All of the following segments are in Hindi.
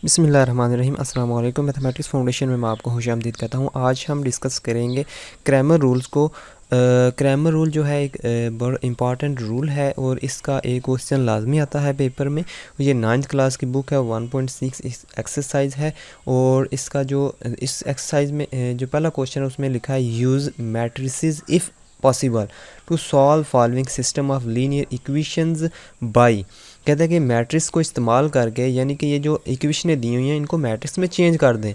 बिस्मिल्लाहिर्रहमानिर्रहीम। अस्सलाम वालेकुम। मैथमेटिक्स फाउंडेशन में मैं आपको खुशामदीद कहता हूँ। आज हम डिस्कस करेंगे क्रैमर रूल्स को। क्रैमर रूल जो है एक बड़ा इंपॉर्टेंट रूल है और इसका एक क्वेश्चन लाजमी आता है पेपर में। ये 9th क्लास की बुक है, 1.6 एक्सरसाइज है। और इसका जो इस एक्सरसाइज में जो पहला क्वेश्चन है उसमें लिखा है use matrices if possible to solve following system of linear equations by. कहते हैं कि मैट्रिक्स को इस्तेमाल करके, यानी कि ये जो इक्वेशनें दी हुई हैं इनको मैट्रिक्स में चेंज कर दें।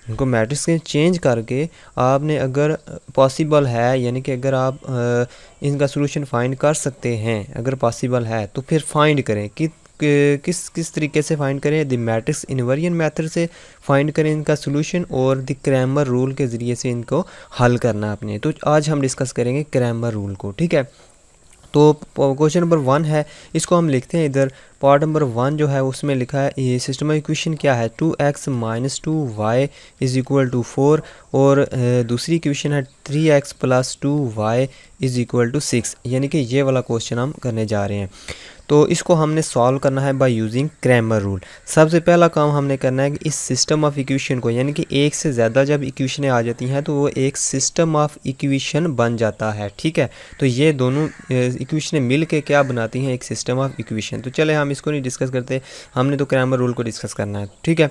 इनको मैट्रिक्स में चेंज करके आपने अगर पॉसिबल है, यानी कि अगर आप इनका सॉल्यूशन फाइंड कर सकते हैं, अगर पॉसिबल है तो फिर फाइंड करें कि किस किस तरीके से फाइंड करें। द मैट्रिक्स इन्वर्जन मेथड से फाइंड करें इनका सॉल्यूशन, और द क्रैमर रूल के ज़रिए से इनको हल करना अपने। तो आज हम डिस्कस करेंगे क्रैमर रूल को, ठीक है। तो क्वेश्चन नंबर 1 है, इसको हम लिखते हैं इधर। पार्ट नंबर 1 जो है उसमें लिखा है ये सिस्टम ऑफ इक्वेशन क्या है, 2x - 2y = 4। और दूसरी इक्वेशन है 3x + 2y = 6। यानी कि ये वाला क्वेश्चन हम करने जा रहे हैं। तो इसको हमने सॉल्व करना है बाय यूजिंग क्रैमर रूल। सबसे पहला काम हमने करना है कि इस सिस्टम ऑफ इक्वेशन को, यानी कि एक से ज़्यादा जब इक्वेशनें आ जाती हैं तो वो एक सिस्टम ऑफ इक्वेशन बन जाता है, ठीक है। तो ये दोनों इक्वेशनें मिल के क्या बनाती हैं, एक सिस्टम ऑफ इक्वेशन। तो चले हम इसको नहीं डिस्कस करते, हमने तो क्रैमर रूल को डिस्कस करना है, ठीक है।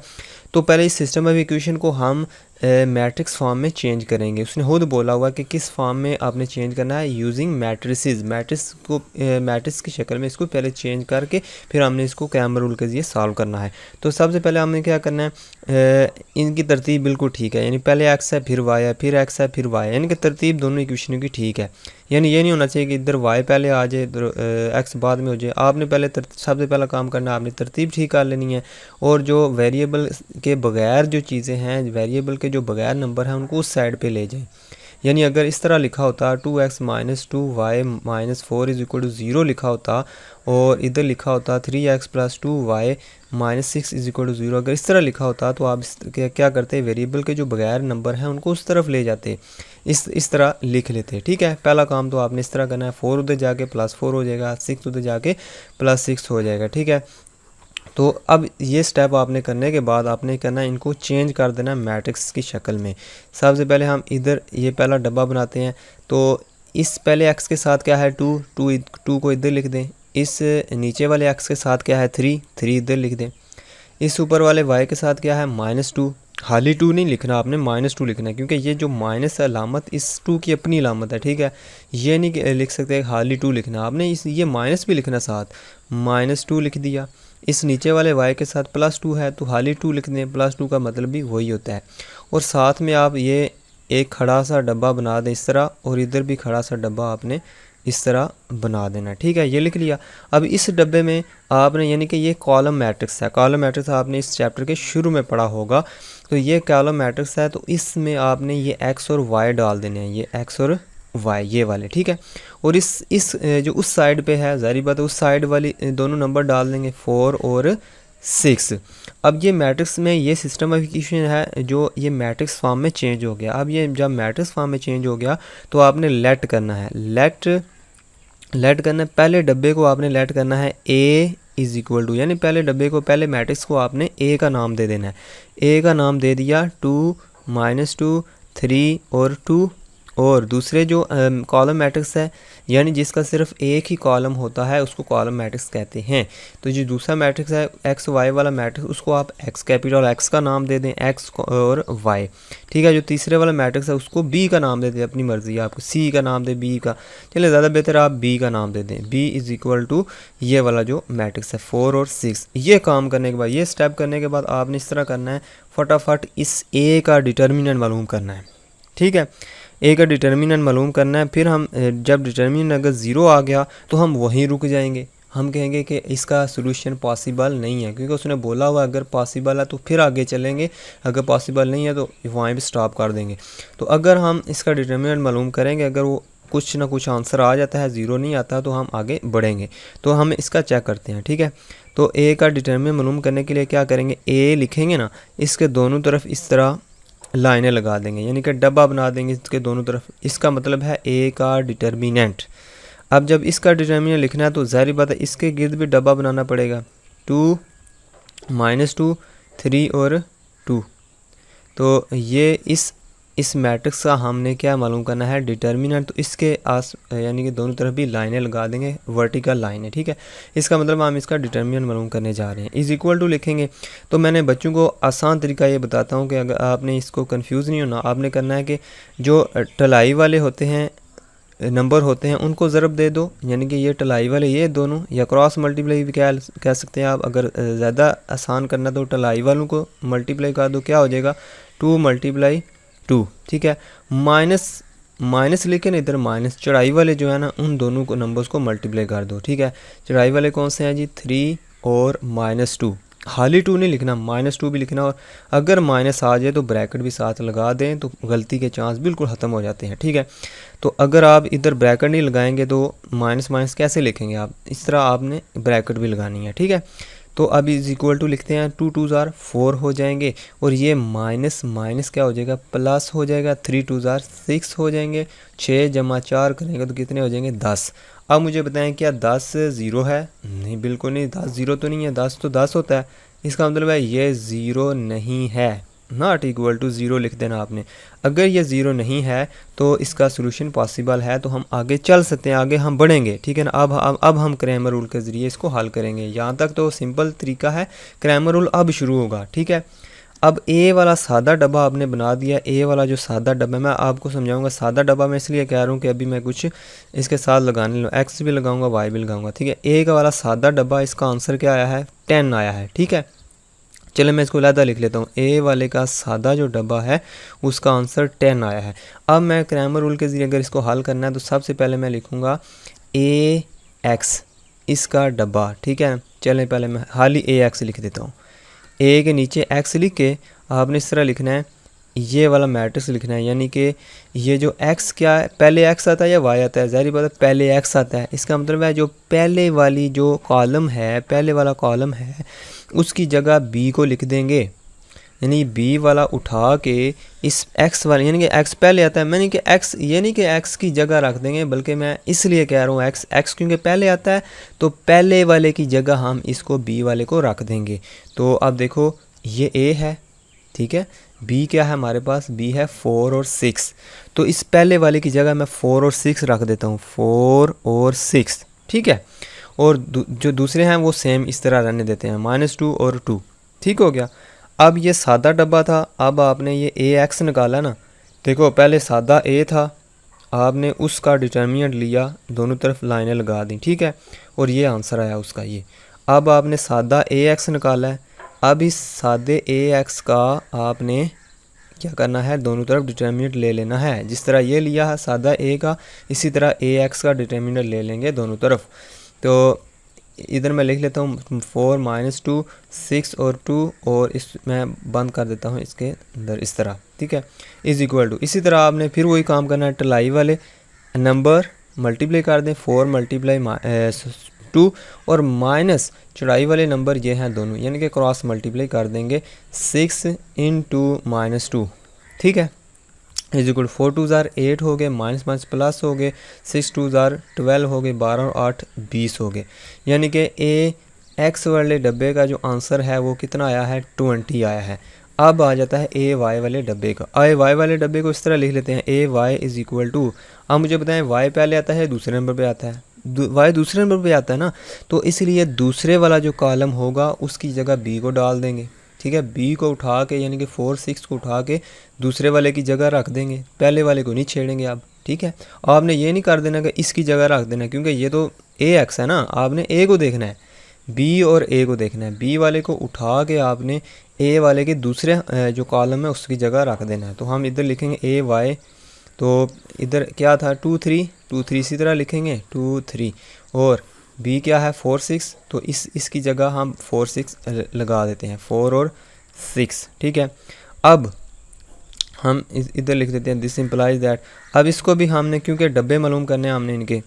तो पहले इस सिस्टम ऑफ इक्वेशन को हम मैट्रिक्स फॉर्म में चेंज करेंगे। उसने खुद बोला हुआ कि किस फॉर्म में आपने चेंज करना है, यूजिंग मैट्रिसेस। मैट्रिक्स को मैट्रिक्स की शक्ल में इसको पहले चेंज करके फिर हमने इसको क्रैमर रूल के ज़रिए सॉल्व करना है। तो सबसे पहले हमने क्या करना है, इनकी तरतीब बिल्कुल ठीक है, यानी पहले एक्स है फिर वाई है, फिर एक्स है फिर वाई है, यानी कि तरतीब दोनों इक्वेशनों की ठीक है। यानी ये नहीं होना चाहिए कि इधर वाई पहले आ जाए इधर एक्स बाद में हो जाए। आपने पहले सबसे पहला काम करना है, आपने तरतीब ठीक कर लेनी है। और जो वेरिएबल के बगैर जो चीज़ें हैं, वेरिएबल के जो बगैर नंबर हैं उनको उस साइड पे ले जाएं। यानी अगर इस तरह लिखा होता 2x - 2y - 4 = 0 लिखा होता, और इधर लिखा होता 3x + 2y - 6 = 0, अगर इस तरह लिखा होता तो आप क्या करते, वेरिएबल के जो बगैर नंबर हैं उनको उस तरफ ले जाते, इस तरह लिख लेते, ठीक है। पहला काम तो आपने इस तरह करना है, 4 उधर जाके +4 हो जाएगा, 6 उधर जाके +6 हो जाएगा, ठीक है। तो अब ये स्टेप आपने करने के बाद आपने करना है, इनको चेंज कर देना मैट्रिक्स की शक्ल में। सबसे पहले हम इधर ये पहला डब्बा बनाते हैं। तो इस पहले एक्स के साथ क्या है 2 को इधर लिख दें। इस नीचे वाले एक्स के साथ क्या है 3 इधर लिख दें। इस ऊपर वाले वाई के साथ क्या है -2। खाली 2 नहीं लिखना, आपने -2 लिखना है, क्योंकि ये जो माइनस अलामत इस 2 की अपनी अलामत है, ठीक है। ये नहीं लिख सकते खाली 2 लिखना, आपने ये माइनस भी लिखना साथ, -2 लिख दिया। इस नीचे वाले y के साथ +2 है तो खाली 2 लिख दें, +2 का मतलब भी वही होता है। और साथ में आप ये एक खड़ा सा डब्बा बना दें इस तरह, और इधर भी खड़ा सा डब्बा आपने इस तरह बना देना, ठीक है। ये लिख लिया। अब इस डब्बे में आपने, यानी कि ये कॉलम मैट्रिक्स है, कॉलम मैट्रिक्स आपने इस चैप्टर के शुरू में पढ़ा होगा। तो ये कॉलम मैट्रिक्स है, तो इसमें आपने ये x और y डाल देने हैं, ये x और y ये वाले, ठीक है। और इस जो उस साइड पे है, ज़ाहिर बात है उस साइड वाली दोनों नंबर डाल देंगे 4 और 6। अब ये मैट्रिक्स में ये सिस्टम ऑफ इक्वेशन है जो ये मैट्रिक्स फॉर्म में चेंज हो गया। अब ये जब मैट्रिक्स फॉर्म में चेंज हो गया तो आपने लेट करना है, लेट करना है। पहले डब्बे को आपने लेट करना है a = यानी पहले डब्बे को, पहले मैट्रिक्स को आपने a का नाम दे देना है। a का नाम दे दिया 2 - 2 3 और 2। और दूसरे जो कॉलम मैट्रिक्स है, यानी जिसका सिर्फ एक ही कॉलम होता है, उसको कॉलम मैट्रिक्स कहते हैं। तो जो दूसरा मैट्रिक्स है एक्स वाई वाला मैट्रिक्स, उसको आप कैपिटल एक्स का नाम दे दें, एक्स और वाई, ठीक है। जो तीसरे वाला मैट्रिक्स है उसको बी का नाम दे दें, अपनी मर्ज़ी है, आपको सी का नाम दे, बी का, चलिए ज़्यादा बेहतर आप बी का नाम दे दें, b = ये वाला जो मैट्रिक्स है 4 और 6। ये काम करने के बाद, ये स्टेप करने के बाद आपने इस तरह करना है, फटाफट इस a का डिटर्मिनेंट मालूम करना है, ठीक है। a का डिटर्मिनेंट मालूम करना है। फिर हम जब डिटर्मिनेंट अगर 0 आ गया तो हम वहीं रुक जाएंगे, हम कहेंगे कि इसका सॉल्यूशन पॉसिबल नहीं है, क्योंकि उसने बोला हुआ अगर पॉसिबल है तो फिर आगे चलेंगे, अगर पॉसिबल नहीं है तो वहीं पे स्टॉप कर देंगे। तो अगर हम इसका डिटर्मिनेंट मालूम करेंगे, अगर वो कुछ ना कुछ आंसर आ जाता है, 0 नहीं आता तो हम आगे बढ़ेंगे। तो हम इसका चेक करते हैं, ठीक है। तो a का डिटर्मिनेंट मालूम करने के लिए क्या करेंगे, a लिखेंगे ना, इसके दोनों तरफ इस तरह लाइनें लगा देंगे, यानी कि डब्बा बना देंगे इसके दोनों तरफ। इसका मतलब है a का डिटर्मिनेंट। अब जब इसका डिटर्मिनेंट लिखना है तो ज़ाहिर बात है इसके गिर्द भी डब्बा बनाना पड़ेगा। 2 - 2 3 और 2। तो ये इस मैट्रिक्स का हमने क्या मालूम करना है, डिटर्मिनेंट। तो इसके आस यानी कि दोनों तरफ भी लाइनें लगा देंगे, वर्टिकल लाइन है, ठीक है। इसका मतलब हम इसका डिटर्मिनेंट मालूम करने जा रहे हैं। इज़ इक्वल टू लिखेंगे। तो मैंने बच्चों को आसान तरीका ये बताता हूँ कि अगर आपने इसको कंफ्यूज नहीं होना, आपने करना है कि जो टलाई वाले होते हैं नंबर होते हैं उनको ज़रब दे दो, यानी कि ये टलाई वाले ये दोनों, या क्रॉस मल्टीप्लाई भी कह सकते हैं आप। अगर ज़्यादा आसान करना तो टलाई वालों को मल्टीप्लाई कर दो, क्या हो जाएगा 2 × 2, ठीक है। माइनस लेकिन इधर माइनस चढ़ाई वाले जो है ना उन दोनों को नंबर्स को मल्टीप्लाई कर दो, ठीक है। चढ़ाई वाले कौन से हैं जी, 3 और -2। खाली 2 नहीं लिखना, -2 भी लिखना। और अगर माइनस आ जाए तो ब्रैकेट भी साथ लगा दें, तो गलती के चांस बिल्कुल ख़त्म हो जाते हैं, ठीक है। तो अगर आप इधर ब्रैकेट नहीं लगाएंगे तो माइनस माइनस कैसे लिखेंगे आप, इस तरह आपने ब्रैकेट भी लगानी है, ठीक है। तो अब इज़ इक्वल टू लिखते हैं, 2 2 ज़ार 4 हो जाएंगे, और ये माइनस माइनस क्या हो जाएगा, प्लस हो जाएगा, 3 2 ज़ार 6 हो जाएंगे, 6 × 4 करेंगे तो कितने हो जाएंगे, 10। अब मुझे बताएं क्या 10 ज़ीरो है, नहीं बिल्कुल नहीं, 10 ज़ीरो तो नहीं है, 10 तो 10 होता है। इसका मतलब है ये ज़ीरो नहीं है, नॉट इक्वल टू ज़ीरो लिख देना आपने। अगर ये ज़ीरो नहीं है तो इसका सोल्यूशन पॉसिबल है, तो हम आगे चल सकते हैं, आगे हम बढ़ेंगे, ठीक है ना। अब हम क्रैमर रूल के ज़रिए इसको हल करेंगे। यहाँ तक तो सिंपल तरीका है, क्रैमर रूल अब शुरू होगा, ठीक है। अब ए वाला सादा डब्बा आपने बना दिया। ए वाला जो सादा डब्बा, मैं आपको समझाऊंगा सादा डब्बा मैं इसलिए कह रहा हूँ कि अभी मैं कुछ इसके साथ लगाने लूँ, एक्स भी लगाऊंगा, वाई भी लगाऊंगा, ठीक है। ए का वाला सादा डब्बा, इसका आंसर क्या आया है, 10 आया है, ठीक है। चलो मैं इसको अलहदा लिख लेता हूँ। ए वाले का सादा जो डब्बा है उसका आंसर 10 आया है। अब मैं क्रैमर रूल के ज़रिए अगर इसको हल करना है तो सबसे पहले मैं लिखूँगा AX इसका डब्बा, ठीक है। चलें पहले मैं खाली AX लिख देता हूँ। ए के नीचे X लिख के आपने इस तरह लिखना है, ये वाला मैट्रिक्स लिखना है, यानी कि ये जो x क्या है, पहले x आता है या y आता है, ज़ाहिर बात है पहले x आता है। इसका मतलब है जो पहले वाली जो कॉलम है, पहले वाला कॉलम है उसकी जगह b को लिख देंगे, यानी b वाला उठा के इस x वाले, यानी कि x पहले आता है, मैंने कि x ये नहीं कि x की जगह रख देंगे, बल्कि मैं इसलिए कह रहा हूँ x क्योंकि पहले आता है, तो पहले वाले की जगह हम इसको b वाले को रख देंगे। तो अब देखो ये a है, ठीक है, b क्या है हमारे पास, b है 4 और 6, तो इस पहले वाले की जगह मैं 4 और 6 रख देता हूँ, 4 और 6, ठीक है। और जो दूसरे हैं वो सेम इस तरह रहने देते हैं, -2 और 2, ठीक हो गया। अब ये सादा डब्बा था, अब आपने ये AX निकाला ना, देखो पहले सादा A था, आपने उसका डिटर्मिनेंट लिया, दोनों तरफ लाइनें लगा दी, ठीक है, और ये आंसर आया उसका ये। अब आपने सादा AX निकाला है, अब इस सादे AX का आपने क्या करना है, दोनों तरफ डिटर्मिनेंट ले लेना है। जिस तरह ये लिया है सादा A का, इसी तरह AX का डिटर्मिनेंट ले लेंगे दोनों तरफ। तो इधर मैं लिख लेता हूँ 4 - 2 6 और 2, और इस मैं बंद कर देता हूँ इसके अंदर इस तरह, ठीक है, इज़ इक्वल टू। इसी तरह आपने फिर वही काम करना है, टलाई वाले नंबर मल्टीप्लाई कर दें, 4 × 2, और माइनस चढ़ाई वाले नंबर ये हैं दोनों, यानी कि क्रॉस मल्टीप्लाई कर देंगे, 6 × -2, ठीक है, इज इक्वल 4 2 ज़ार 8 हो गए, माइनस प्लस हो गए, 6 2 ज़ार 12 हो गए, 12 और 8 20 हो गए, यानी कि AX वाले डब्बे का जो आंसर है वो कितना आया है, 20 आया है। अब आ जाता है AY वाले डब्बे का। AY वाले डब्बे को इस तरह लिख लेते हैं, AY इज़ इक्वल टू, अब मुझे बताएं Y पहले आता है दूसरे नंबर पे आता है, Y दूसरे नंबर पे आता है ना, तो इसलिए दूसरे वाला जो कॉलम होगा उसकी जगह B को डाल देंगे, ठीक है। B को उठा के यानी कि 4 6 को उठा के दूसरे वाले की जगह रख देंगे, पहले वाले को नहीं छेड़ेंगे आप, ठीक है। आपने ये नहीं कर देना कि इसकी जगह रख देना, क्योंकि ये तो AX है ना, आपने A को देखना है, B और A को देखना है। B वाले को उठा के आपने A वाले के दूसरे जो कॉलम है उसकी जगह रख देना है। तो हम इधर लिखेंगे AY, तो इधर क्या था 2 3 2 3, इसी तरह लिखेंगे 2 3, और B क्या है 4 6, तो इसकी जगह हम 4 6 लगा देते हैं, 4 और 6, ठीक है। अब हम इधर लिख देते हैं दिस इम्प्लाइज दैट। अब इसको भी हमने क्योंकि डब्बे मालूम करने हैं हमने इनके,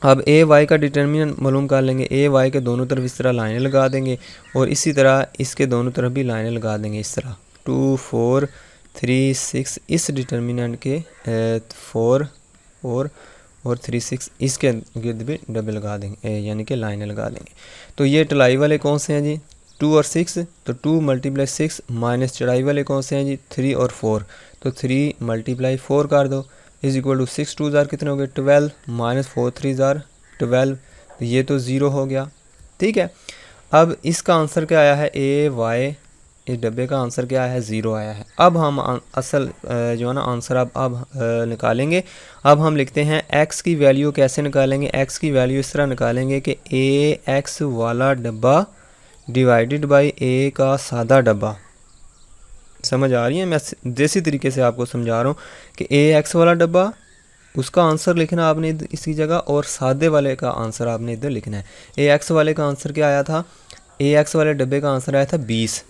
अब AY का डिटर्मिनेंट मालूम कर लेंगे, AY के दोनों तरफ इस तरह लाइनें लगा देंगे, और इसी तरह इसके दोनों तरफ भी लाइनें लगा देंगे इस तरह, 2 4 3 6, इस डिटर्मिनेंट के 4 और 3 6 इसके गिर्द भी डब्बे लगा देंगे, यानी कि लाइनें लगा देंगे। तो ये टलाई वाले कौन से हैं जी, 2 और 6, तो 2 मल्टीप्लाई 6 माइनस चढ़ाई वाले कौन से हैं जी, 3 और 4, तो 3 मल्टीप्लाई 4 कर दो इज इक्वल टू 6 2 ज़ार कितने हो गए 12 माइनस 4 3 ज़ार 12, तो ये तो ज़ीरो हो गया। ठीक है, अब इसका आंसर क्या आया है, ए वाई, इस डब्बे का आंसर क्या है, ज़ीरो आया है। अब हम असल जो है ना आंसर अब निकालेंगे। अब हम लिखते हैं एक्स की वैल्यू कैसे निकालेंगे। एक्स की वैल्यू इस तरह निकालेंगे कि ए एक्स वाला डब्बा डिवाइडेड बाई ए का सादा डब्बा। समझ आ रही है, मैं देसी तरीके से आपको समझा रहा हूँ कि ए एक्स वाला डब्बा, उसका आंसर लिखना आपने इसी जगह, और सादे वाले का आंसर आपने इधर लिखना है। ए एक्स वाले का आंसर क्या आया था, ए एक्स वाले डब्बे का आंसर आया था 20,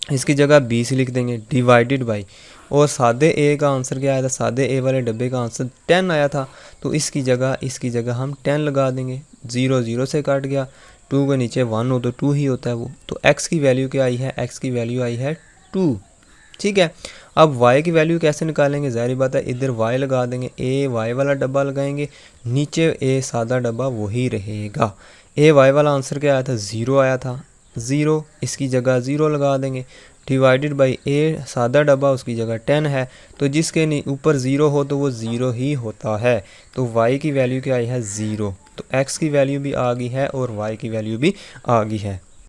इसकी जगह 20 लिख देंगे डिवाइडेड बाई, और सादे ए का आंसर क्या आया था, सादे ए वाले डब्बे का आंसर 10 आया था, तो इसकी जगह हम 10 लगा देंगे। 0 0 से कट गया, 2 के नीचे 1 हो तो 2 ही होता है वो, तो x की वैल्यू क्या आई है, x की वैल्यू आई है 2। ठीक है, अब y की वैल्यू कैसे निकालेंगे, ज़ाहिर बात है इधर y लगा देंगे, a y वाला डब्बा लगाएंगे, नीचे a सादा डब्बा वही रहेगा। a y वाला आंसर क्या आया था, 0 आया था, 0, इसकी जगह 0 लगा देंगे, डिवाइडेड बाई a सादा डब्बा उसकी जगह 10 है, तो जिसके ऊपर 0 हो तो वो 0 ही होता है, तो y की वैल्यू क्या आई है 0, तो x की वैल्यू भी आ गई है और y की वैल्यू भी आ गई है।